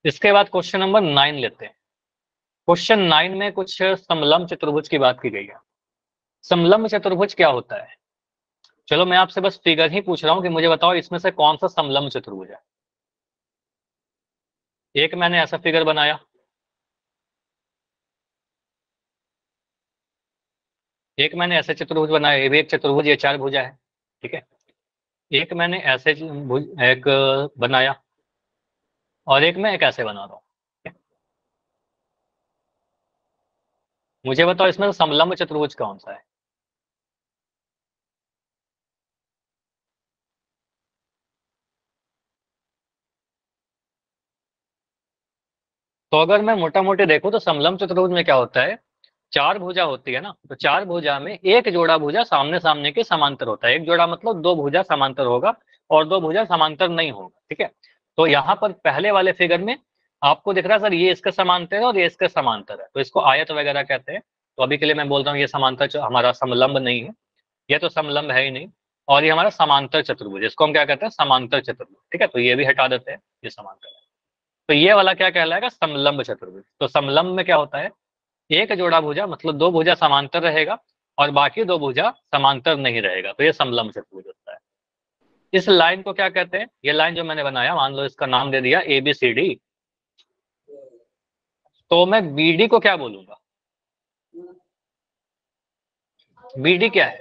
इसके बाद question number 9 लेते हैं। क्वेश्चन 9 में कुछ समलंब चतुर्भुज की बात की गई है। समलंब चतुर्भुज क्या होता है? चलो मैं आपसे बस फिगर ही पूछ रहा हूं कि मुझे बताओ इसमें से कौन सा समलंब चतुर्भुज है। एक मैंने ऐसा फिगर बनाया, एक मैंने ऐसे चतुर्भुज बनाया, ये भी एक चतुर्भुज, ये चार भुजा है, ठीक है। एक मैंने ऐसे एक बनाया, और एक मैं एक ऐसे बना रहा हूँ। मुझे बताओ इसमें से समलंब चतुर्भुज कौन सा है? तो अगर मैं मोटा मोटी देखूं तो समलंब चतुर्भुज में क्या होता है, चार भुजा होती है ना, तो चार भुजा में एक जोड़ा भुजा सामने सामने के समांतर होता है। एक जोड़ा मतलब दो भुजा समांतर होगा और दो भुजा समांतर नहीं होगा, ठीक है। तो यहाँ पर पहले वाले फिगर में आपको दिख रहा है सर ये इसके समांतर है और ये इसके समांतर है, तो इसको आयत वगैरह कहते हैं। तो अभी के लिए मैं बोल रहा हूँ ये समांतर हमारा समलंब नहीं है, ये तो समलंब है ही नहीं। और ये हमारा समांतर चतुर्भुज, इसको हम क्या कहते हैं, समांतर चतुर्भुज, ठीक है। तो ये भी हटा देते हैं, ये समांतर है। तो ये वाला क्या कहलाएगा, समलंब चतुर्भुज। तो समलंब में क्या होता है, एक जोड़ा भुजा मतलब दो भुजा समांतर रहेगा और बाकी दो भुजा समांतर नहीं रहेगा, तो ये समलंब चतुर्भुज होता है। इस लाइन को क्या कहते हैं, ये लाइन जो मैंने बनाया, मान लो इसका नाम दे दिया ए बी सी डी, तो मैं बी डी को क्या बोलूंगा? बी डी क्या है?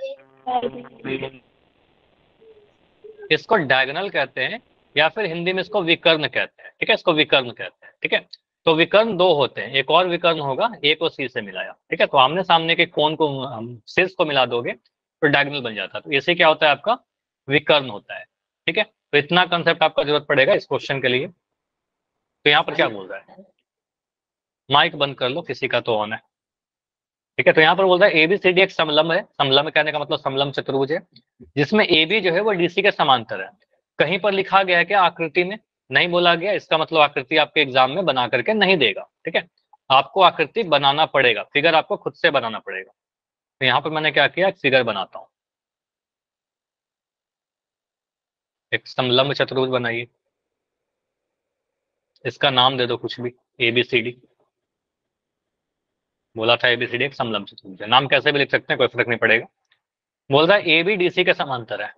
इसको डायगोनल कहते हैं, या फिर हिंदी में इसको विकर्ण कहते हैं, ठीक है। इसको विकर्ण कहते हैं, ठीक है। तो विकर्ण दो होते हैं, एक और विकर्ण होगा, ए को सी से मिलाया, ठीक है। तो आमने सामने के कोण को शीर्ष को मिला दोगे तो डायगोनल बन जाता है। तो इसे क्या होता है, आपका विकर्ण होता है, ठीक है। तो इतना कंसेप्ट आपका जरूरत पड़ेगा इस क्वेश्चन के लिए। तो यहाँ पर क्या बोल रहा है, माइक बंद कर लो, किसी का तो ऑन है, ठीक है। तो यहाँ पर बोल रहा है एबीसीडी एक समलंब है। समलंब कहने का मतलब समलंब चतुर्भुज है, जिसमें ए बी जो है वो डीसी के समांतर है। कहीं पर लिखा गया है कि आकृति में, नहीं बोला गया, इसका मतलब आकृति आपके एग्जाम में बना करके नहीं देगा, ठीक है। आपको आकृति बनाना पड़ेगा, फिगर आपको खुद से बनाना पड़ेगा। तो यहाँ पर मैंने क्या किया, एक फिगर बनाता हूँ। एक समलंब चतुर्भुज बनाइए, इसका नाम दे दो कुछ भी, एबीसीडी। बोला था एबीसीडी एक समलंब चतुर्भुज है, नाम कैसे भी लिख सकते हैं, कोई फर्क नहीं पड़ेगा। बोल रहा है ए बी डीसी के समांतर है,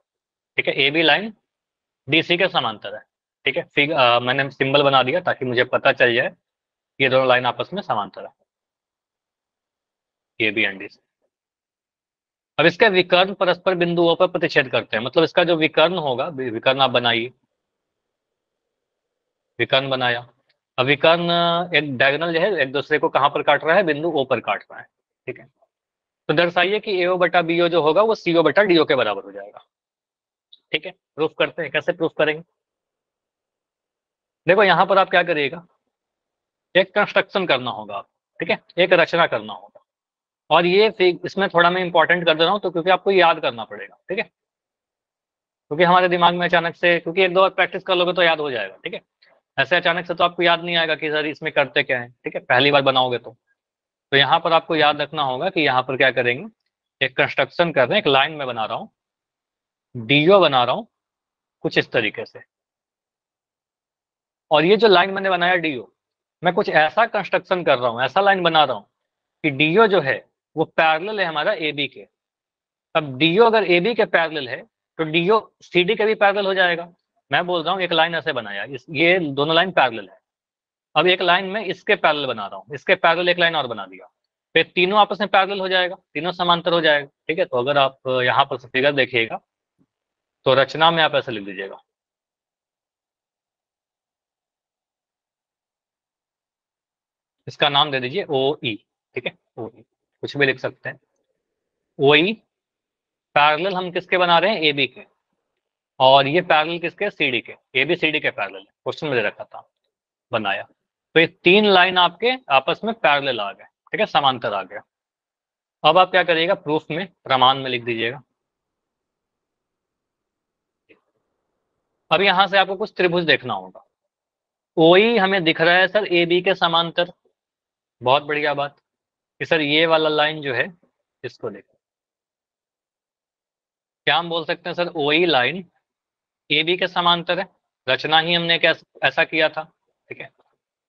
ठीक है। ए बी लाइन डीसी के समांतर है, ठीक है। मैंने सिंबल बना दिया ताकि मुझे पता चल जाए ये दोनों लाइन आपस में समांतर है, A B and D C. अब इसके विकर्ण परस्पर बिंदुओं पर प्रतिच्छेद करते हैं, मतलब इसका जो विकर्ण होगा, विकर्ण आप बनाइए, विकर्ण बनाया। अब विकर्ण एक डायगोनल जो है एक दूसरे को कहां पर काट रहा है, बिंदु ओ पर काट रहा है, ठीक है। तो दर्शाइए कि एओ बटा बीओ जो होगा वो सीओ बटा डीओ के बराबर हो जाएगा, ठीक है। प्रूफ करते हैं, कैसे प्रूफ करेंगे? देखो यहाँ पर आप क्या करिएगा, एक कंस्ट्रक्शन करना होगा, ठीक है, एक रचना करना होगा। और ये इसमें थोड़ा मैं इंपॉर्टेंट कर दे रहा हूँ, तो क्योंकि आपको याद करना पड़ेगा, ठीक है। क्योंकि हमारे दिमाग में अचानक से, क्योंकि एक दो बार प्रैक्टिस कर लोगे तो याद हो जाएगा, ठीक है। ऐसे अचानक से तो आपको याद नहीं आएगा कि सर इसमें करते क्या है, ठीक है, पहली बार बनाओगे तो यहाँ पर आपको याद रखना होगा कि यहाँ पर क्या करेंगे, एक कंस्ट्रक्शन कर रहे हैं, एक लाइन में बना रहा हूँ, डीओ बना रहा हूँ कुछ इस तरीके से। और ये जो लाइन मैंने बनाया डीओ, मैं कुछ ऐसा कंस्ट्रक्शन कर रहा हूँ, ऐसा लाइन बना रहा हूँ कि डीओ जो है वो पैरेलल है हमारा ए बी के। अब डीओ अगर ए बी के पैरेलल है तो डीओ सी डी के भी पैरेलल हो जाएगा। मैं बोल रहा हूँ एक लाइन ऐसे बनाया, ये दोनों लाइन पैरेलल है। अब एक लाइन में इसके पैरेलल बना रहा हूँ, इसके पैरेलल एक लाइन और बना दिया, फिर तीनों आपस में पैरेलल हो जाएगा, तीनों समांतर हो जाएगा, ठीक है। तो अगर आप यहाँ पर फिगर देखिएगा तो रचना में आप ऐसे लिख दीजिएगा, इसका नाम दे दीजिए ओ ई, ठीक है, ओ ई, कुछ भी लिख सकते हैं। ओ ई पैरेलल हम किसके बना रहे हैं, ए बी के, और ये पैरेलल किसके, सी डी के, ए बी सी डी के पैरेलल है, क्वेश्चन में दे रखा था, बनाया। तो ये तीन लाइन आपके आपस में पैरेलल आ गए, ठीक है, समांतर आ गया। अब आप क्या करिएगा, प्रूफ में, प्रमाण में लिख दीजिएगा। अब यहां से आपको कुछ त्रिभुज देखना होगा, ओई हमें दिख रहा है सर ए बी के समांतर, बहुत बढ़िया बात। कि सर ये वाला लाइन जो है इसको देखो, क्या हम बोल सकते हैं सर, ओई लाइन ए बी के समांतर है, रचना ही हमने क्या ऐसा किया था, ठीक है।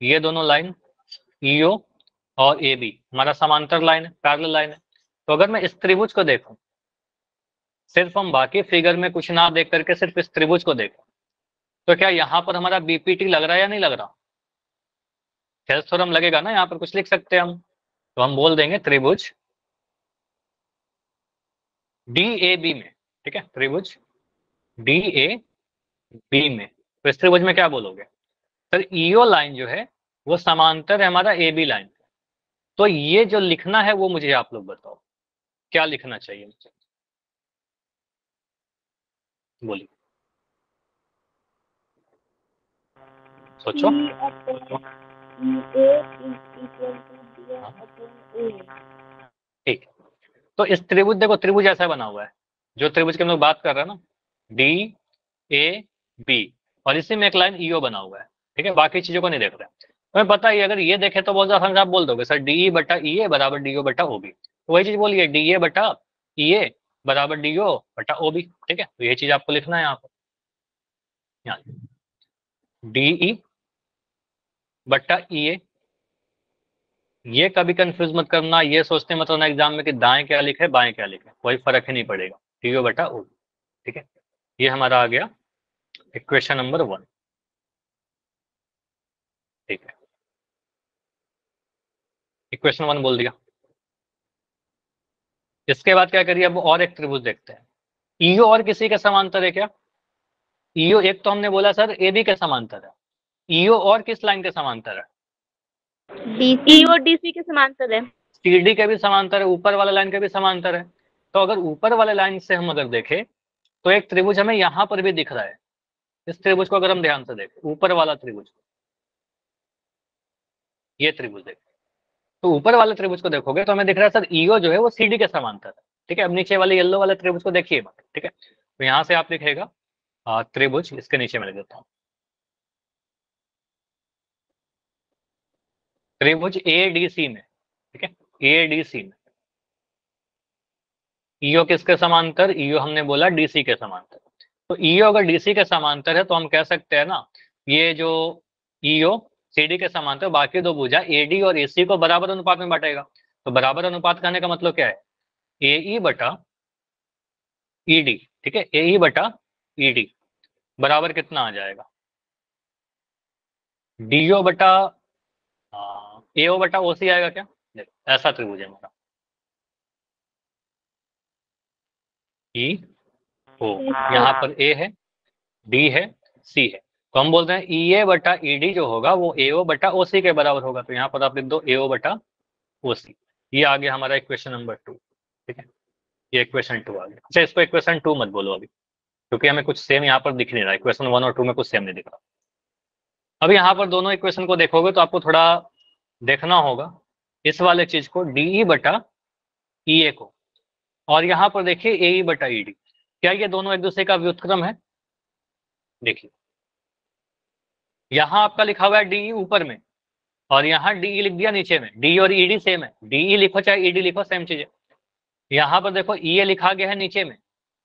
ये दोनों लाइन ईओ और ए बी हमारा समांतर लाइन है, पैरेलल लाइन है। तो अगर मैं इस त्रिभुज को देखूं, सिर्फ हम बाकी फिगर में कुछ ना देख करके सिर्फ इस त्रिभुज को देखें, तो क्या यहाँ पर हमारा बीपीटी लग रहा है या नहीं लग रहा? थेल्स थ्योरम लगेगा ना, यहाँ पर कुछ लिख सकते हैं हम। तो हम बोल देंगे त्रिभुज डी ए बी में, ठीक है, त्रिभुज डी ए बी में, तो इस त्रिभुज में क्या बोलोगे सर? ईओ लाइन जो है वो समांतर है हमारा ए बी लाइन। तो ये जो लिखना है वो मुझे आप लोग बताओ, क्या लिखना चाहिए मुझे, बोलिए, सोचो। हाँ, ठीक है। तो इस त्रिभुज, देखो त्रिभुज ऐसा बना हुआ है, जो त्रिभुज की हम लोग बात कर रहे हैं ना, डी ए बी, और इसी में एक लाइन ईओ बना हुआ है, ठीक है, बाकी चीजों को नहीं देख रहे हैं। तुम्हें पता ही है, अगर ये देखे तो बहुत आसान से आप बोल दोगे सर डी ई बटा ई ए बराबर डी ओ बटा ओ बी। तो वही चीज बोलिए, डी ए बटा ई ए बराबर डी ओ बटा ओ बी, ठीक है। तो ये चीज आपको लिखना है यहाँ पर, यहाँ डी ई बटा ई ए। ये कभी कंफ्यूज मत करना, ये सोचते मत रहना एग्जाम में कि दाएं क्या लिखे बाएं क्या लिखे, कोई फर्क ही नहीं पड़ेगा, डी ओ बटा ओ, ठीक है। ये हमारा आ गया इक्वेशन नंबर 1, ठीक है, इक्वेशन 1 बोल दिया। इसके बाद क्या करिए, अब और एक त्रिभुज देखते हैं। ईओ और किसी के समांतर है क्या? ईओ एक तो हमने बोला सर ए बी के समांतर है, ईओ और किस लाइन के समांतर है? डीसी और डीसी के समांतर है, सीडी के भी समांतर है, ऊपर वाले लाइन के भी समांतर है। तो अगर ऊपर वाले लाइन से हम अगर देखें तो एक त्रिभुज हमें यहाँ पर भी दिख रहा है। इस त्रिभुज को अगर हम ध्यान से देखें, ऊपर वाला त्रिभुज, ये त्रिभुज देखें, तो ऊपर वाले त्रिभुज को देखोगे तो हमें दिख रहा है सर ईओ जो है वो सीडी के समांतर है, ठीक है। अब नीचे वाले येलो वाले त्रिभुज को देखिए, ठीक है, तो यहाँ से आप लिखेगा त्रिभुज, इसके नीचे मैं लिख देता हूँ, त्रिभुज एडीसी में, ठीक है, एडीसी में ईओ किसके समांतर? ईओ हमने बोला डीसी के समांतर। तो ईओ अगर डीसी के समांतर है तो हम कह सकते हैं ना, ये जो ईओ सीडी के समांतर, बाकी दो भुजा एडी और एसी को बराबर अनुपात में बांटेगा। तो बराबर अनुपात कहने का मतलब क्या है? एई बटा ईडी, ठीक है, एई बटा ईडी बराबर कितना आ जाएगा? डीओ बटा एओ बटा ओसी आएगा क्या? देखो ऐसा त्रिभुज है हमारा, ई ओ, यहाँ पर ए है, डी है, सी है। तो हम बोलते हैं ई ए बटा ई डी जो होगा वो एओ बटा ओसी के बराबर होगा। तो यहाँ पर आप लिख दो एओ बटा ओसी। ये आ गया हमारा इक्वेशन नंबर 2, ठीक है, ये इक्वेशन 2 आ गया। अच्छा, इसको इक्वेशन 2 मत बोलो अभी, क्योंकि हमें कुछ सेम यहाँ पर दिख नहीं रहा, इक्वेशन 1 और 2 में कुछ सेम नहीं दिख रहा। अब यहाँ पर दोनों इक्वेशन को देखोगे तो आपको थोड़ा देखना होगा इस वाले चीज को, डीई बटा ई ए को, और यहाँ पर देखिए एई बटा ई डी, क्या ये दोनों एक दूसरे का व्युत्क्रम है? देखिए यहाँ आपका लिखा हुआ है डीई ऊपर में, और यहाँ डीई लिख दिया नीचे में। डी और ईडी सेम है, डीई लिखो चाहे ईडी लिखो सेम चीज है। यहाँ पर देखो ई ए लिखा गया है नीचे में,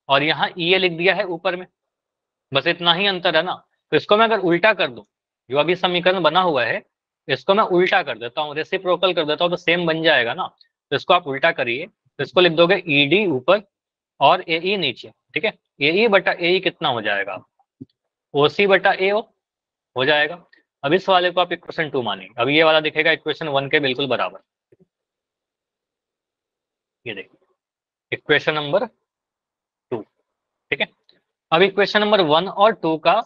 और यहाँ ई ए लिख दिया है ऊपर में, बस इतना ही अंतर है ना। तो इसको मैं अगर उल्टा कर दूं, जो अभी समीकरण बना हुआ है इसको मैं उल्टा कर देता हूँ, रेसिप्रोकल कर देता हूँ, तो सेम बन जाएगा ना। तो इसको आप उल्टा करिए, तो इसको लिख दोगे ईडी ऊपर और एई नीचे, ठीक है। एई बटा एई कितना हो जाएगा? ओसी बटा एओ हो जाएगा। अब इस वाले को आप इक्वेशन 2 मानेंगे, अब ये वाला दिखेगा इक्वेशन 1 के बिल्कुल बराबर। ये देखिए इक्वेशन नंबर 2, ठीक है। अब इक्वेशन नंबर 1 और 2 का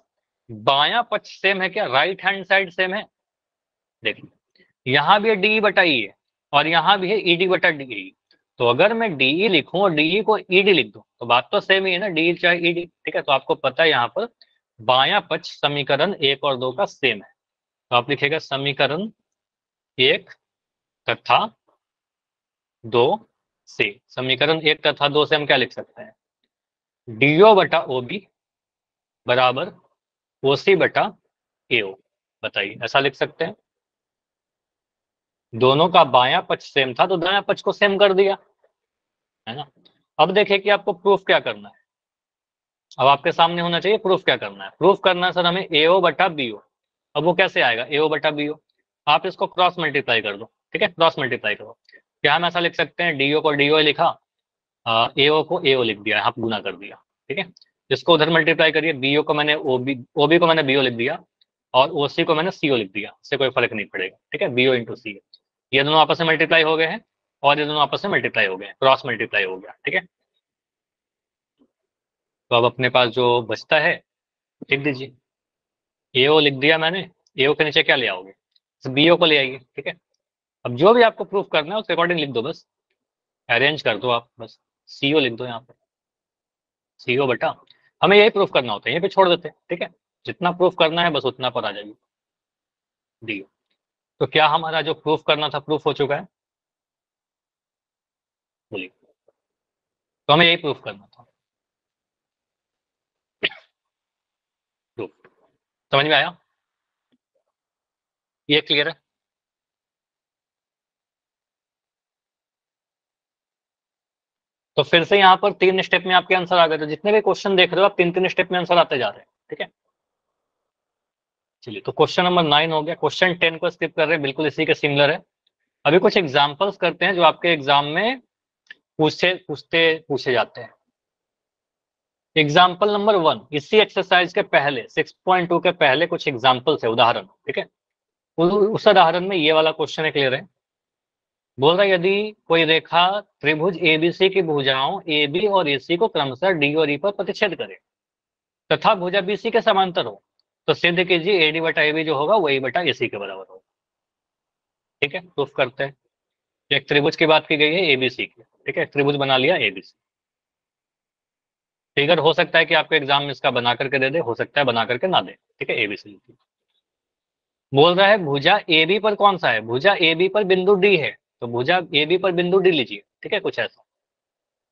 बायां पक्ष सेम है क्या? राइट हैंड साइड सेम है। देखिए यहाँ भी है डी बटा ई है, और यहाँ भी है ईडी बटा डी। तो अगर मैं डीई लिखूं और डीई को ईडी लिख दूं तो बात तो सेम ही है ना, डी चाहे ईडी, ठीक है। तो आपको पता है यहाँ पर बायां पक्ष समीकरण 1 और 2 का सेम है। तो आप लिखेगा समीकरण 1 तथा 2 से, समीकरण 1 तथा 2 से हम क्या लिख सकते हैं? डीओ बटा ओबी बराबर ओसी बटा एओ। बताइए, ऐसा लिख सकते हैं? दोनों का बायां पक्ष सेम था तो दायां पक्ष को सेम कर दिया, है ना। अब देखिए कि आपको प्रूफ क्या करना है। अब आपके सामने होना चाहिए प्रूफ क्या करना है। प्रूफ करना है सर हमें एओ बटा बीओ। अब वो कैसे आएगा एओ बटा बीओ? आप इसको क्रॉस मल्टीप्लाई कर दो, ठीक है, क्रॉस मल्टीप्लाई करो। क्या हम ऐसा लिख सकते हैं, डीओ को डीओ लिखा, एओ को एओ लिख दिया, यहाँ गुना कर दिया, ठीक है। इसको उधर मल्टीप्लाई करिए, बीओ को मैंने ओबी को मैंने बीओ लिख दिया, और ओसी को मैंने सीओ लिख दिया, इससे कोई फर्क नहीं पड़ेगा, ठीक है, बीओ इंटू सी। ये दोनों आपस में मल्टीप्लाई हो गए हैं, और ये दोनों आपस में मल्टीप्लाई हो गए हैं, क्रॉस मल्टीप्लाई हो गया, ठीक है। तो अब अपने पास जो बचता है लिख दीजिए, एओ लिख दिया मैंने, एओ के नीचे क्या ले आओगे, बीओ को ले आइए, ठीक है। अब जो भी आपको प्रूफ करना है उसके अकॉर्डिंग लिख दो, बस अरेंज कर दो आप, बस सीओ लिख दो यहाँ पर, सीओ बटा, हमें यही प्रूफ करना होता है, यहीं पे छोड़ देते हैं, ठीक है। जितना प्रूफ करना है बस उतना पर आ जाइए, डी। तो क्या हमारा जो प्रूफ करना था प्रूफ हो चुका है, बोलिए। तो हमें यही प्रूफ करना था, प्रूफ समझ में आया, ये क्लियर है। तो फिर से यहाँ पर 3 स्टेप में आपके आंसर आ गए, तो जितने भी क्वेश्चन देख रहे हो आप 3-3 स्टेप में आंसर आते जा रहे हैं, ठीक है। चलिए, तो क्वेश्चन नंबर 9 हो गया, क्वेश्चन 10 को स्किप कर रहे हैं, बिल्कुल इसी के सिमिलर है। अभी कुछ एग्जाम्पल्स करते हैं जो आपके एग्जाम में पूछे जाते हैं। एग्जाम्पल नंबर 1, इसी एक्सरसाइज के पहले 6.2 के पहले कुछ एग्जाम्पल्स है, उदाहरण, ठीक है। उस उदाहरण में ये वाला क्वेश्चन है, क्लियर है। बोल रहा है यदि कोई रेखा त्रिभुज एबीसी की भुजाओं ए बी और एसी को क्रमशः डी और ई पर प्रतिच्छेद करे तथा भुजा बीसी के समांतर हो, तो सिद्ध कीजिए एडी बटा एबी जो होगा वही बटा एसी के बराबर होगा, ठीक है। प्रूफ करते हैं। एक त्रिभुज की बात की गई है एबीसी की, ठीक है, त्रिभुज बना लिया एबीसी। फिगर हो सकता है कि आपको एग्जाम में इसका बना करके दे दे, हो सकता है बना करके ना दे, ठीक है, एबीसी। बोल रहा है भुजा ए बी पर कौन सा है, भुजा ए बी पर बिंदु डी है, तो भुजा ए बी पर बिंदु डी लीजिए, ठीक है, कुछ ऐसा।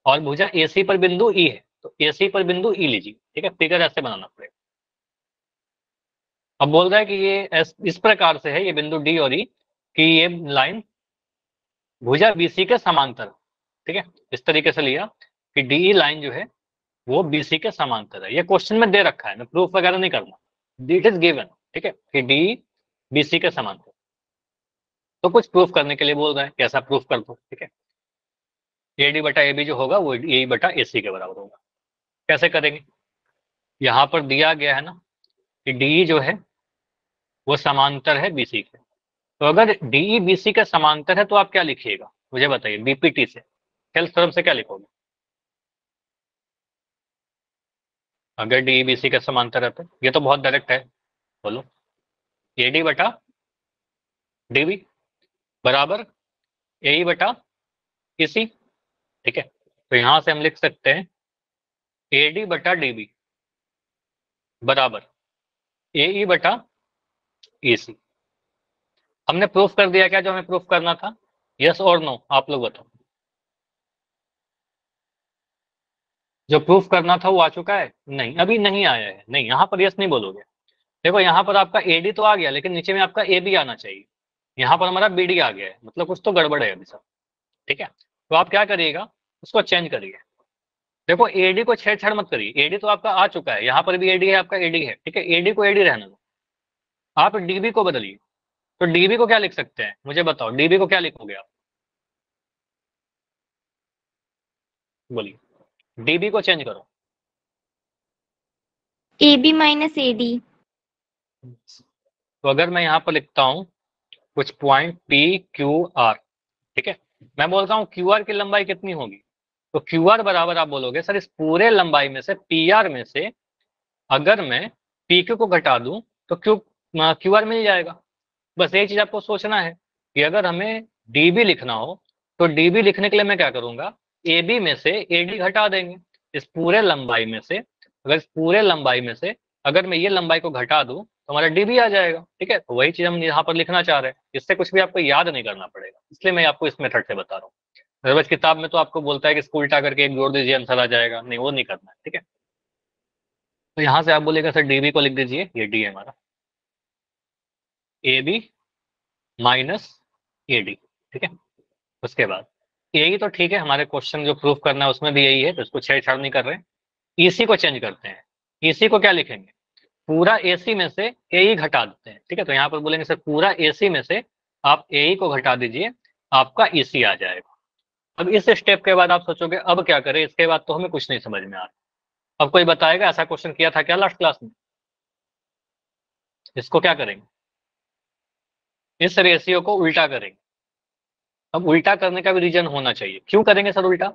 और भुजा ए सी पर बिंदु ई है, तो ए सी पर बिंदु ई लीजिए, ठीक है, फिगर ऐसे बनाना पड़ेगा। अब बोल रहा है कि ये इस प्रकार से है, ये बिंदु डी और ई कि ये लाइन भुजा बीसी के समांतर, ठीक है, इस तरीके से लिया कि डी लाइन जो है वो बीसी के समांतर है। ये क्वेश्चन में दे रखा है, मैं प्रूफ वगैरह नहीं करना, इट इज गिवन, ठीक है, कि डी बीसी के समांतर। तो कुछ प्रूफ करने के लिए बोल रहा है, कैसा प्रूफ कर दो, ठीक है। ए डी बटा ए बी जो होगा वो ए बटा ए सी के बराबर होगा। कैसे करेंगे, यहाँ पर दिया गया है ना कि डी जो है वो समांतर है बीसी के, तो अगर डी बीसी के समांतर है तो आप क्या लिखिएगा मुझे बताइए, बीपीटी से सेल्फ थ्योरम से क्या लिखोगे, अगर डी बीसी के समांतर है तो ये तो बहुत डायरेक्ट है, बोलो, ए डी बटा डी बी बराबर ए बटा ए सी, ठीक है। तो यहां से हम लिख सकते हैं ए डी बटा डी बी बराबर ए बटा ए सी। हमने प्रूफ कर दिया क्या जो हमें प्रूफ करना था, यस और नो, आप लोग बताओ। जो प्रूफ करना था वो आ चुका है, नहीं अभी नहीं आया है, नहीं, यहाँ पर यस नहीं बोलोगे। देखो यहाँ पर आपका एडी तो आ गया, लेकिन नीचे में आपका ए बी आना चाहिए, यहाँ पर हमारा बीडी आ गया है, मतलब कुछ तो गड़बड़ है अभी सब, ठीक है। तो आप क्या करिएगा, उसको चेंज करिए। देखो एडी को छेड़छाड़ मत करिए, एडी तो आपका आ चुका है, यहाँ पर भी एडी है, आपका एडी है, ठीक है, एडी को एडी रहने दो, आप डीबी को बदलिए। तो डीबी को क्या लिख सकते हैं मुझे बताओ, डीबी को क्या लिखोगे आप, बोलिए, डीबी को चेंज करो। A B minus A D. तो अगर मैं यहाँ पर लिखता हूँ कुछ पॉइंट पी क्यू आर, ठीक है, मैं बोलता हूँ क्यू आर की लंबाई कितनी होगी, तो क्यू आर बराबर आप बोलोगे सर इस पूरे लंबाई में से पी आर में से अगर मैं पी क्यू को घटा दूं तो क्यू आर मिल जाएगा। बस यही चीज आपको सोचना है कि अगर हमें डीबी लिखना हो तो डीबी लिखने के लिए मैं क्या करूंगा, ए बी में से ए डी घटा देंगे, इस पूरे लंबाई में से, अगर इस पूरे लंबाई में से अगर मैं ये लंबाई को घटा दूं तो हमारा डीबी आ जाएगा, ठीक है। तो वही चीज हम यहाँ पर लिखना चाह रहे हैं, इससे कुछ भी आपको याद नहीं करना पड़ेगा, इसलिए मैं आपको इस मेथड से बता रहा हूँ। अदरवाइज किताब में तो आपको बोलता है कि इसको उल्टा करके एक जोड़ दीजिए आंसर आ जाएगा, नहीं वो नहीं करना है, ठीक है। तो यहाँ से आप बोलेगा सर डीबी को लिख दीजिए, ये डी है हमारा, A B minus A D, ठीक है। उसके बाद यही तो ठीक है, हमारे क्वेश्चन जो प्रूफ करना है उसमें भी यही है, तो इसको छेड़छाड़ नहीं कर रहे हैं। ईसी को चेंज करते हैं, ईसी को क्या लिखेंगे, पूरा एसी में से ए ही घटा देते हैं, ठीक है। तो यहाँ पर बोलेंगे सर पूरा एसी में से आप ए को घटा दीजिए, आपका ईसी आ जाएगा। अब इस स्टेप के बाद आप सोचोगे अब क्या करें, इसके बाद तो हमें कुछ नहीं समझ में आ रहा। अब कोई बताएगा ऐसा क्वेश्चन किया था क्या लास्ट क्लास में? इसको क्या करेंगे, इस रेशियो को उल्टा करेंगे। अब उल्टा करने का भी रीजन होना चाहिए। क्यों करेंगे सर उल्टा?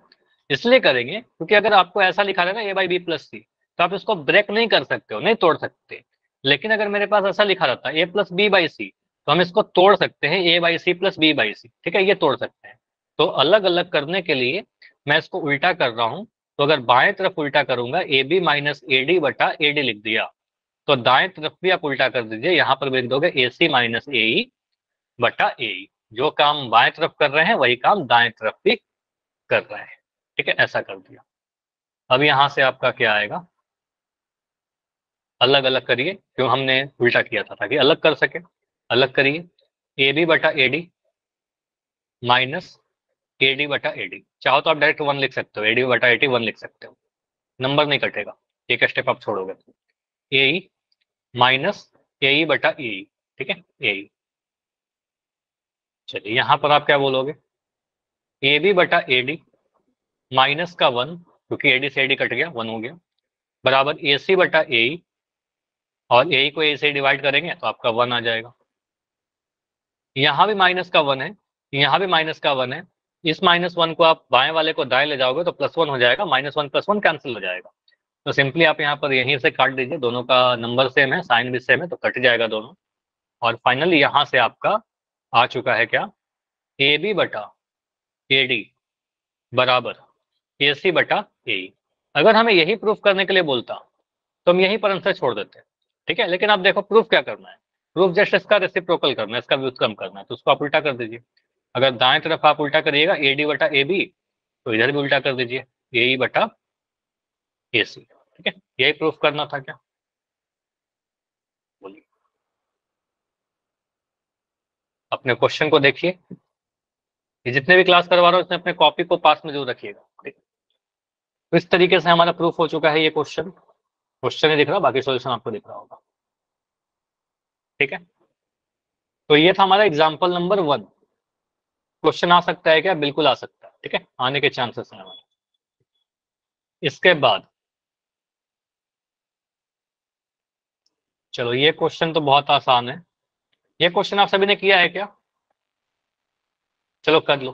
इसलिए करेंगे क्योंकि अगर आपको ऐसा लिखा रहता है ए बाई बी प्लस सी, तो आप इसको ब्रेक नहीं कर सकते हो, नहीं तोड़ सकते। लेकिन अगर मेरे पास ऐसा लिखा रहता है A plus B by C, तो हम इसको तोड़ सकते हैं, A by C plus B by C, ठीक है, ये तोड़ सकते हैं। तो अलग अलग करने के लिए मैं इसको उल्टा कर रहा हूं। तो अगर बाएं तरफ उल्टा करूंगा A B minus A D बटा ए डी लिख दिया, तो दाएं तरफ भी आप उल्टा कर दीजिए, यहाँ पर लिख दोगे ए सी माइनस ए ई बटा ए ई। जो काम बाएं तरफ कर रहे हैं वही काम दाएं तरफ भी कर रहे हैं, ठीक है, ऐसा कर दिया। अब यहां से आपका क्या आएगा, अलग अलग करिए, क्यों हमने उल्टा किया था ताकि अलग कर सके। अलग करिए, ए बी बटा A D minus A D बटा ए डी। चाहो तो आप डायरेक्ट वन लिख सकते हो, ए डी बटा ए टी वन लिख सकते हो, नंबर नहीं कटेगा, एक स्टेप आप छोड़ोगे। ए ई माइनस ए ई बटा ए ई, ठीक है, ए ई। चलिए यहां पर आप क्या बोलोगे, ए बी बटा ए डी माइनस का वन, क्योंकि ए डी से ए डी कट गया, वन हो गया, बराबर ए सी बटा ए ई, और ए को ए से डिवाइड करेंगे तो आपका वन आ जाएगा। यहाँ भी माइनस का वन है, यहाँ भी माइनस का वन है। इस माइनस वन को आप बाएं वाले को दाएं ले जाओगे तो प्लस वन हो जाएगा, minus one plus one cancel हो जाएगा। तो सिंपली आप यहाँ पर यहीं से काट दीजिए, दोनों का नंबर सेम है, साइन भी सेम है, तो कट जाएगा दोनों। और फाइनली यहाँ से आपका आ चुका है क्या, ए बी बटा ए डी बराबर ए सी बटा ए ई। अगर हमें यही प्रूफ करने के लिए बोलता तो हम यहीं पर आंसर छोड़ देते, ठीक है। लेकिन आप देखो प्रूफ क्या करना है, प्रूफ जस्ट इसका रेसिप्रोकल करना है, इसका व्युत्क्रम करना है, तो उसको आप उल्टा कर दीजिए। अगर दाएं तरफ आप उल्टा करिएगा ए डी बटा ए बी, तो इधर भी उल्टा कर दीजिए ए ई बटा ए सी, ठीक है। यही प्रूफ करना था क्या, बोलिए। अपने क्वेश्चन को देखिए, ये जितने भी क्लास करवा रहा हूँ उसमें अपने कॉपी को पास में जरूर रखिएगा, ठीक है। तो इस तरीके से हमारा प्रूफ हो चुका है। ये क्वेश्चन क्वेश्चन ही दिख रहा, बाकी सॉल्यूशन आपको दिख रहा होगा, ठीक है। तो ये था हमारा एग्जाम्पल नंबर 1। क्वेश्चन आ सकता है क्या, बिल्कुल आ सकता है, ठीक है, आने के चांसेस हैं हमारे। इसके बाद चलो, ये क्वेश्चन तो बहुत आसान है। ये क्वेश्चन आप सभी ने किया है क्या? चलो कर लो,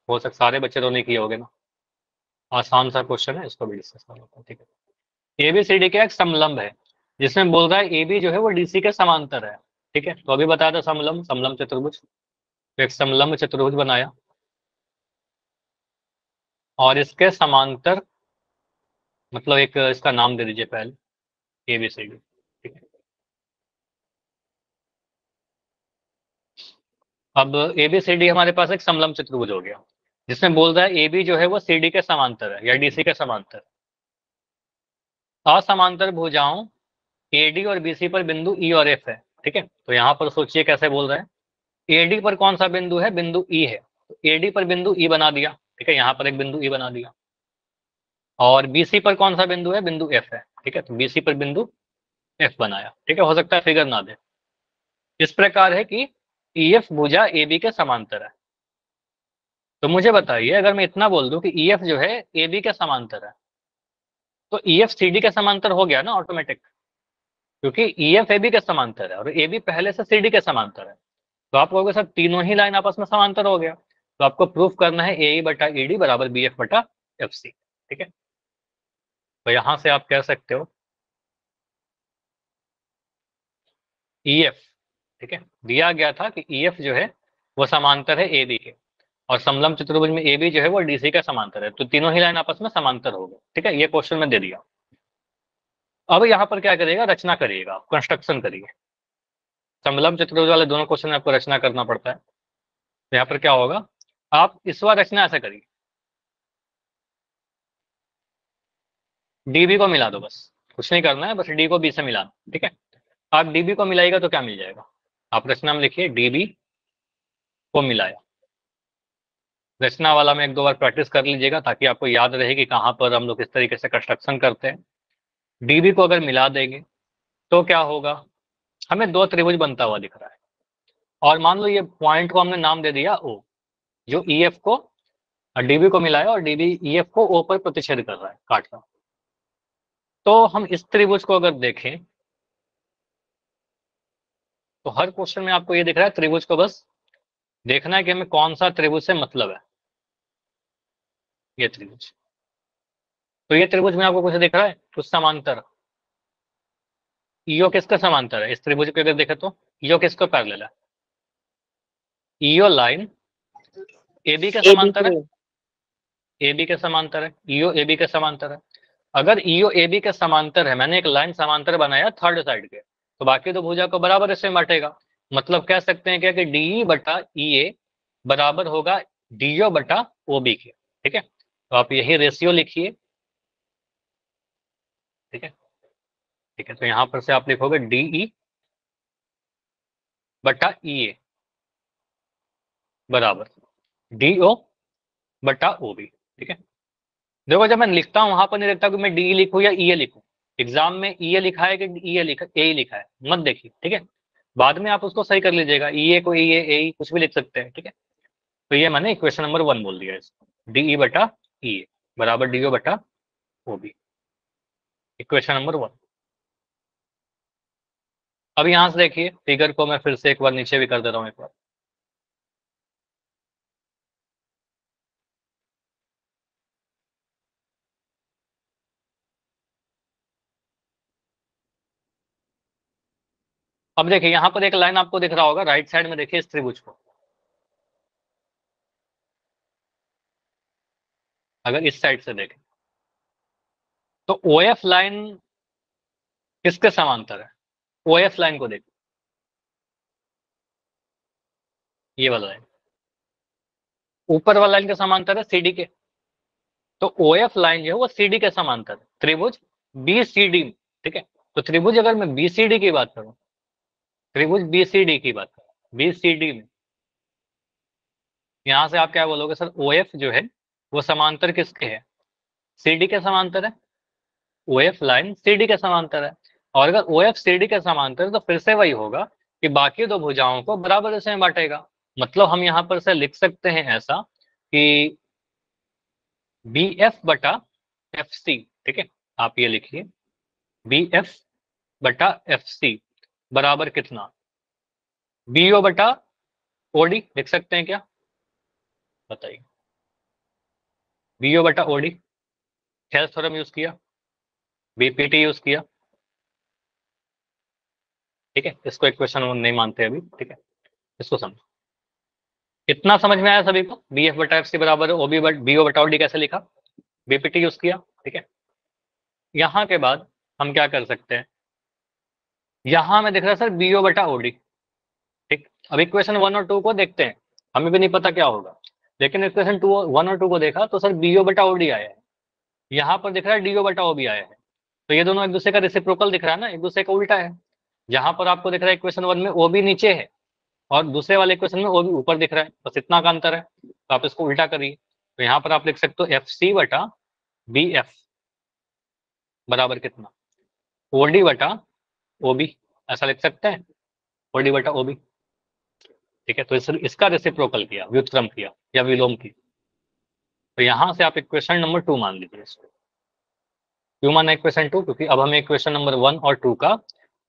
हो सकता सारे बच्चे तो नहीं किए होंगे ना। आसान सा क्वेश्चन है, इसको भी डिस्कस कर लेते हैं, ठीक है। एबीसीडी का एक समलंब है जिसमें बोल रहा है ए बी जो है वो डीसी के समांतर है, ठीक है। तो अभी बताया था समलंब, समलंब चतुर्भुज। तो एक समलंब चतुर्भुज बनाया और इसके समांतर, मतलब एक इसका नाम दे दीजिए पहले, एबीसीडी, ठीक है। अब एबीसीडी हमारे पास एक समलंब चतुर्भुज हो गया जिसमें बोल रहा है ए बी जो है वो सी डी के समांतर है या डीसी के समांतर। असमांतर भुजाओं ए डी और बीसी पर बिंदु ई और एफ है, ठीक है। तो यहाँ पर सोचिए कैसे बोल रहे हैं, एडी पर कौन सा बिंदु है, बिंदु ई है, तो एडी पर बिंदु ई बना दिया, ठीक है, यहाँ पर एक बिंदु ई बना दिया। और बीसी पर कौन सा बिंदु है, बिंदु एफ है, ठीक है, तो बीसी पर बिंदु एफ बनाया, ठीक है। हो सकता है फिगर ना दे। इस प्रकार है कि ई एफ भुजा ए बी के समांतर है। तो मुझे बताइए, अगर मैं इतना बोल दूं कि ई एफ जो है ए बी के समांतर है, तो ई एफ सी डी के समांतर हो गया ना ऑटोमेटिक, क्योंकि ई एफ ए बी के समांतर है और ए बी पहले से सी डी के समांतर है। तो आप कहोगे सर तीनों ही लाइन आपस में समांतर हो गया, तो आपको प्रूफ करना है ए बटा ए डी बराबर बी एफ बटा एफ सी, ठीक है। तो यहां से आप कह सकते हो ई एफ, ठीक है, दिया गया था कि ई एफ जो है वो समांतर है ए बी के, और समलंब चतुर्भुज में ए बी जो है वो डीसी का समांतर है, तो तीनों ही लाइन आपस में समांतर हो गए, ठीक है। ये क्वेश्चन में दे दिया। अब यहाँ पर क्या करिएगा, रचना करिएगा, कंस्ट्रक्शन करिए। समलंब चतुर्भुज वाले दोनों क्वेश्चन में आपको रचना करना पड़ता है। तो यहाँ पर क्या होगा, आप इस बार रचना ऐसा करिए, डीबी को मिला दो, बस कुछ नहीं करना है, बस डी को बी से मिलाना, ठीक है। आप डीबी को मिलाएगा तो क्या मिल जाएगा, आप रचना में लिखिए डीबी को मिलाया। रचना वाला में एक दो बार प्रैक्टिस कर लीजिएगा ताकि आपको याद रहे कि कहाँ पर हम लोग किस तरीके से कंस्ट्रक्शन करते हैं। डीबी को अगर मिला देंगे तो क्या होगा, हमें दो त्रिभुज बनता हुआ दिख रहा है, और मान लो ये पॉइंट को हमने नाम दे दिया ओ, जो ई एफ को डीबी को मिलाया और डीबी ई एफ को ओ पर प्रतिच्छेद कर रहा है, काट रहा है। तो हम इस त्रिभुज को अगर देखें तो हर क्वेश्चन में आपको ये दिख रहा है, त्रिभुज को बस देखना है कि हमें कौन सा त्रिभुज से मतलब है। ये त्रिभुज, तो ये त्रिभुज में आपको कुछ दिख रहा है, कुछ समांतर। ईओ किसका समांतर है, इस त्रिभुज को अगर देखें तो ईओ किसको पैरेलल है, ईओ लाइन ए बी के AB समांतर है, के। ए बी के समांतर है, ईओ ए बी के समांतर है। अगर ईओ ए बी के समांतर है, मैंने एक लाइन समांतर बनाया थर्ड साइड के, तो बाकी दो भुजा को बराबर इसमें बांटेगा। मतलब कह सकते हैं क्या कि डीई बटा ई ए बराबर होगा डीओ बटा ओ बी के। ठीक है, तो आप यही रेशियो लिखिए। ठीक है, ठीक है, तो यहां पर से आप लिखोगे डीई बटा ई ए बराबर डीओ बटा ओ बी। ठीक है, देखो जब मैं लिखता हूं वहां पर नहीं लिखता कि मैं डी लिखूं या ई ए लिखूं। एग्जाम में ई ए लिखा है कि ई ए लिखा ए लिखा है, मत देखिए। ठीक है, बाद में आप उसको सही कर लीजिएगा, ई ए को ई ए कुछ भी लिख सकते हैं। ठीक है, तो ये मैंने इक्वेशन नंबर 1 बोल दिया इसको, डीई बटा ई ए बराबर डीओ बटा ओ बी, इक्वेशन नंबर 1। अब यहां से देखिए फिगर को मैं फिर से एक बार नीचे भी कर दे रहा हूं एक बार। अब देखिए यहां पर एक लाइन आपको दिख रहा होगा राइट साइड में, देखिए इस त्रिभुज को अगर इस साइड से देखें तो ओ एफ लाइन किसके समांतर है, ओ एफ लाइन को देखिए, ये वाला लाइन ऊपर वाला लाइन के समांतर है सी डी के। तो ओ एफ लाइन जो है वो सी डी के समांतर है, त्रिभुज बी सी डी। ठीक है, तो त्रिभुज अगर मैं बी सी डी की बात करूं, त्रिभुज बी सी डी की बात करूं, बी सी डी में यहां से आप क्या बोलोगे सर, ओ एफ जो है वो समांतर किसके है, सी डी के समांतर है। O F line C D के समांतर है, और अगर ओ एफ सी डी के समांतर है तो फिर से वही होगा कि बाकी दो भुजाओं को बराबर इसमें बांटेगा। मतलब हम यहां पर से लिख सकते हैं ऐसा कि बी एफ बटा एफ सी। ठीक है, आप ये लिखिए बी एफ बटा एफ सी बराबर कितना, बीओ बटा ओडी लिख सकते हैं क्या, बताइए। बीओ बटा ओडी, हेल्थ थ्योरम यूज किया, बीपीटी यूज किया। ठीक है, इसको इक्वेशन नहीं मानते अभी। ठीक है, इसको समझो, इतना समझ में आया सभी को, बी एफ बटा एफ सी बराबर ओबी बट बीओ बटा ओडी कैसे लिखा, बीपीटी यूज किया। ठीक है, यहां के बाद हम क्या कर सकते हैं, यहां में दिख रहा है सर बीओ बटा ओडी। ठीक, अब इक्वेशन 1 और 2 को देखते हैं, हमें भी नहीं पता क्या होगा, लेकिन इक्वेशन 1 और 2 को देखा तो सर बीओ बटा ओडी आया है, यहाँ पर दिख रहा है डीओ बटा ओबी आया है। तो ये दोनों एक दूसरे का रेसिप्रोकल दिख रहा है ना, एक दूसरे का उल्टा है। जहां पर आपको दिख रहा है इक्वेशन 1 में ओबी नीचे है और दूसरे वाले इक्वेशन में ओबी ऊपर दिख रहा है, बस इतना का अंतर है। तो आप इसको उल्टा करिए, तो यहाँ पर आप लिख सकते हो एफ सी बटा बी एफ बराबर कितना, ओडी बटा ओबी, ऐसा लिख सकते हैं, ओडी बटा ओबी। ठीक है, तो इसका रेसिप्रोकल किया, व्युत्क्रम किया या विलोम किया। तो यहां से आप इक्वेशन नंबर 2 मान लीजिए इसको। क्यों माना इक्वेशन 2, क्योंकि अब हमें इक्वेशन नंबर 1 और 2 का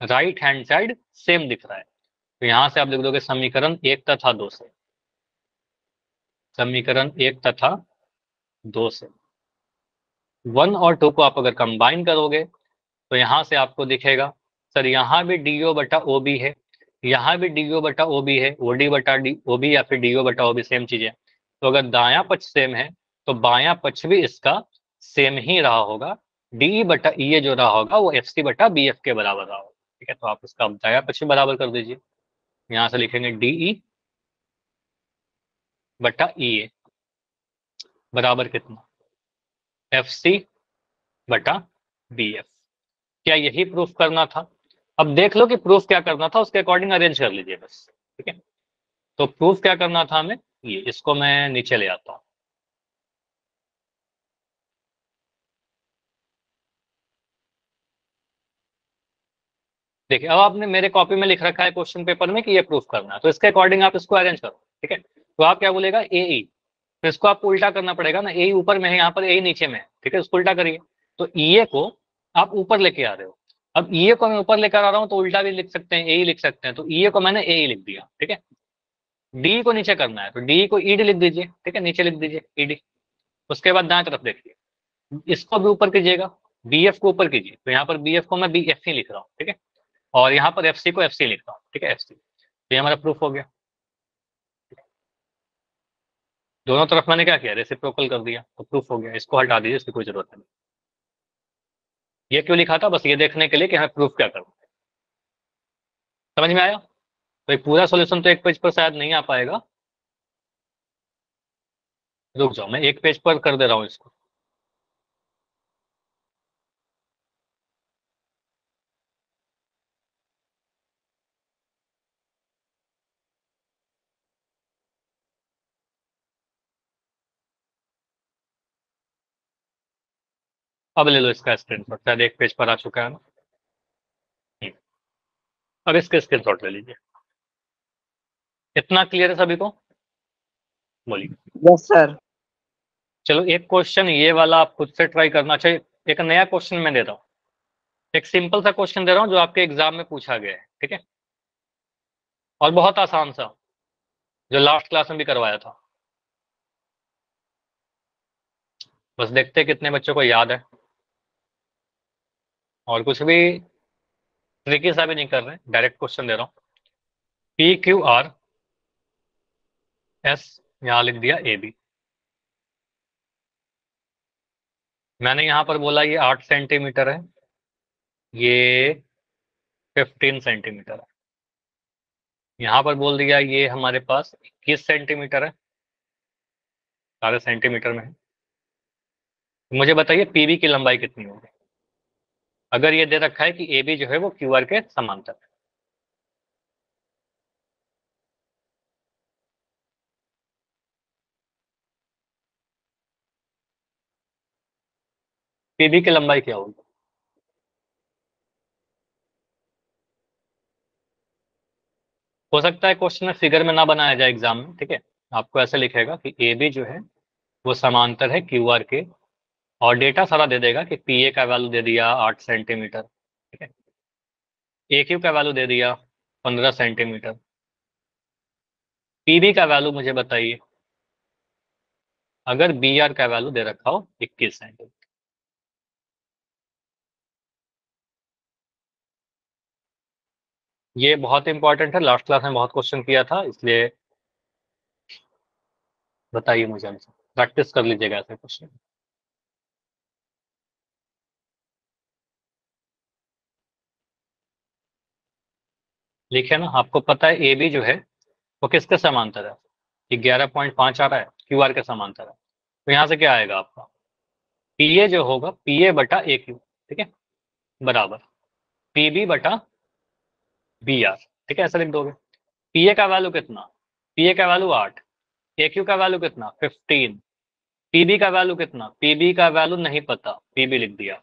राइट हैंड साइड सेम दिख रहा है। तो यहां से आप लिख दोगे समीकरण 1 तथा 2 से, समीकरण 1 तथा 2 से 1 और 2 को आप अगर कंबाइन करोगे तो यहां से आपको दिखेगा सर यहाँ भी डीओ बटा ओ बी है, यहाँ भी डीओ बटा ओ बी है, ओडी बटा डी ओ बी या फिर डीओ बटा ओ बी सेम चीज है। तो अगर दायां पक्ष सेम है तो बायां पक्ष भी इसका सेम ही रहा होगा, डी बटा ई ए जो रहा होगा वो एफ सी बटा बी एफ के बराबर रहा होगा। ठीक है, तो आप इसका दायां पक्ष भी बराबर कर दीजिए, यहाँ से लिखेंगे डीई बटा ई ए बराबर कितना, एफ सी बटा बी एफ। क्या यही प्रूफ करना था, अब देख लो कि प्रूफ क्या करना था, उसके अकॉर्डिंग अरेंज कर लीजिए बस। ठीक है, तो प्रूफ क्या करना था हमें, ये इसको मैं नीचे ले आता हूं। देखिए अब आपने मेरे कॉपी में लिख रखा है क्वेश्चन पेपर में कि ये प्रूफ करना है, तो इसके अकॉर्डिंग आप इसको अरेंज करो, ठीक है। तो आप क्या बोलेगा, ए ई, तो इसको आपको उल्टा करना पड़ेगा ना, ए ऊपर में है, यहाँ पर ए नीचे में है, ठीक है, इसको उल्टा करिए। तो ई को आप ऊपर लेके आ रहे हो, अब ई को मैं ऊपर लेकर आ रहा हूँ तो उल्टा भी लिख सकते हैं, ए लिख सकते हैं, तो ई को मैंने ए लिख दिया, ठीक है। डी को नीचे करना है तो डी को ईडी लिख दीजिए, ठीक है, नीचे लिख दीजिए ईडी। उसके बाद दाएं तरफ देखिए, इसको भी ऊपर कीजिएगा, बी एफ को ऊपर कीजिए, तो यहाँ पर बी एफ को मैं बी एफ सी लिख रहा हूँ, ठीक है, और यहाँ पर एफ सी को एफ सी लिख रहा हूँ, ठीक है, एफ सी। तो ये हमारा प्रूफ हो गया, दोनों तरफ मैंने क्या किया, रेसिप्रोकल कर दिया, तो प्रूफ हो गया। इसको हटा दीजिए, इसकी कोई जरूरत नहीं। ये क्यों लिखा था, बस ये देखने के लिए कि हमें प्रूफ क्या करना है। समझ में आया। तो एक पूरा सॉल्यूशन तो एक पेज पर शायद नहीं आ पाएगा, रुक जाओ मैं एक पेज पर कर दे रहा हूँ इसको। अब ले लो इसका स्क्रीनशॉट, शायद एक पेज पर आ चुका है ना। हम्म, अब इसका स्क्रीनशॉट ले लीजिए। इतना क्लियर है सभी को, बोलिए। Yes sir. चलो एक क्वेश्चन ये वाला आप खुद से ट्राई करना चाहिए। एक नया क्वेश्चन मैं दे रहा हूँ, एक सिंपल सा क्वेश्चन दे रहा हूँ जो आपके एग्जाम में पूछा गया है, ठीक है, और बहुत आसान सा, जो लास्ट क्लास में भी करवाया था। बस देखते हैं कितने बच्चों को याद है, और कुछ भी ट्रिकी सा भी नहीं कर रहे, डायरेक्ट क्वेश्चन दे रहा हूँ। पी क्यू आर एस, यहां लिख दिया ए बी। मैंने यहां पर बोला ये 8 सेंटीमीटर है, ये 15 सेंटीमीटर है। यहां पर बोल दिया ये हमारे पास 21 सेंटीमीटर है, सारे सेंटीमीटर में है। मुझे बताइए पीबी की लंबाई कितनी होगी, अगर ये दे रखा है कि ए बी जो है वो क्यू आर के समांतर है। पीबी की लंबाई क्या होगी, हो सकता है क्वेश्चन में फिगर में ना बनाया जाए एग्जाम में, ठीक है, आपको ऐसे लिखेगा कि ए बी जो है वो समांतर है क्यू आर के, और डेटा सारा दे देगा कि पी ए का वैल्यू दे दिया 8 सेंटीमीटर, ठीक है, ए क्यू का वैल्यू दे दिया 15 सेंटीमीटर, पीबी का वैल्यू मुझे बताइए अगर बी आर का वैल्यू दे रखा हो 21 सेंटीमीटर। ये बहुत इंपॉर्टेंट है, लास्ट क्लास में बहुत क्वेश्चन किया था, इसलिए बताइए मुझे आंसर, प्रैक्टिस कर लीजिएगा ऐसे क्वेश्चन। लिखे ना, आपको पता है ए बी जो है वो किसके समांतर है, 11.5 आ रहा है, क्यू आर के समांतर है, तो यहाँ से क्या आएगा आपका, पी ए जो होगा पी ए बटा ए क्यू, ठीक है, बराबर पी बी बटा बी आर, ठीक है, ऐसा लिख दोगे। पी ए का वैल्यू कितना, पी ए का वैल्यू 8, ए क्यू का वैल्यू कितना 15, पीबी का वैल्यू कितना, पीबी का वैल्यू नहीं पता, पीबी लिख दिया,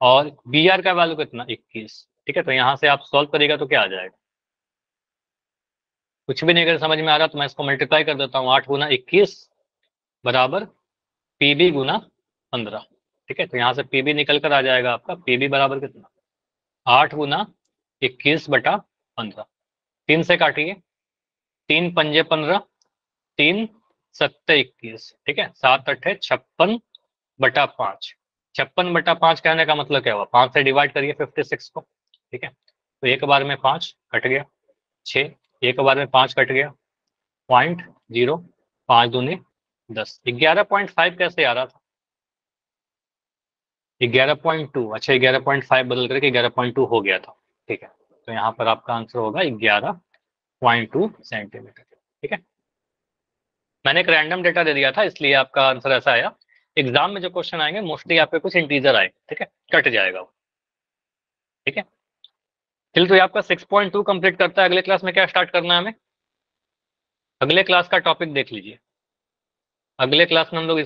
और बी आर का वैल्यू कितना 21, ठीक है। तो यहाँ से आप सॉल्व करिएगा तो क्या आ जाएगा, कुछ भी नहीं, अगर समझ में आ रहा तो मैं इसको मल्टीप्लाई कर देता हूँ, 8 गुना 21 बराबर पीबी गुना 15, ठीक है। तो यहाँ से पीबी निकल कर आ जाएगा आपका, पीबी बराबर कितना 8 गुना 21 बटा 15, 3 से काटिए, 3 पंजे 15, 3 सत्ते 21, ठीक है, 7 अट्ठे 56 बटा 5, 56/5 कहने का मतलब क्या हुआ, 5 से डिवाइड करिए 56 को, ठीक है, तो एक बार में 5 कट गया, 6 एक बार में 5 कट गया, 0.0, 5 दूनी 10, 11.5 कैसे आ रहा था, 11.2, अच्छा 11.5 बदल करके 11.2 हो गया था, ठीक है। तो यहाँ पर आपका आंसर होगा 11.2 सेंटीमीटर, ठीक है। मैंने एक रैंडम डेटा दे दिया था इसलिए आपका आंसर ऐसा आया। एग्जाम में जो क्वेश्चन आएंगे मोस्टली आपके कुछ इंटीजर आए, ठीक है, कट जाएगा वो, ठीक है। चलिए तो ये आपका 6.2 कंप्लीट करता है, अगले क्लास में क्या स्टार्ट करना है हमें, अगले क्लास का टॉपिक देख लीजिए। अगले क्लास में हम लोग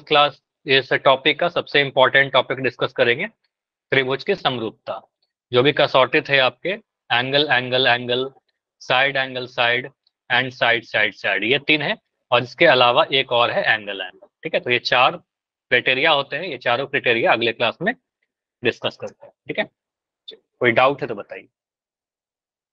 इस टॉपिक का सबसे इंपॉर्टेंट टॉपिक डिस्कस करेंगे, त्रिभुज की समरूपता। जो भी कसौटी थे आपके angle angle angle, side angle side, and side side side, ये 3 है। और इसके अलावा एक और है एंगल एंगल। ठीक है, तो ये 4 क्राइटेरिया होते हैं। ये चारों क्राइटेरिया अगले क्लास में डिस्कस करते हैं। ठीक है, कोई डाउट है तो बताइए।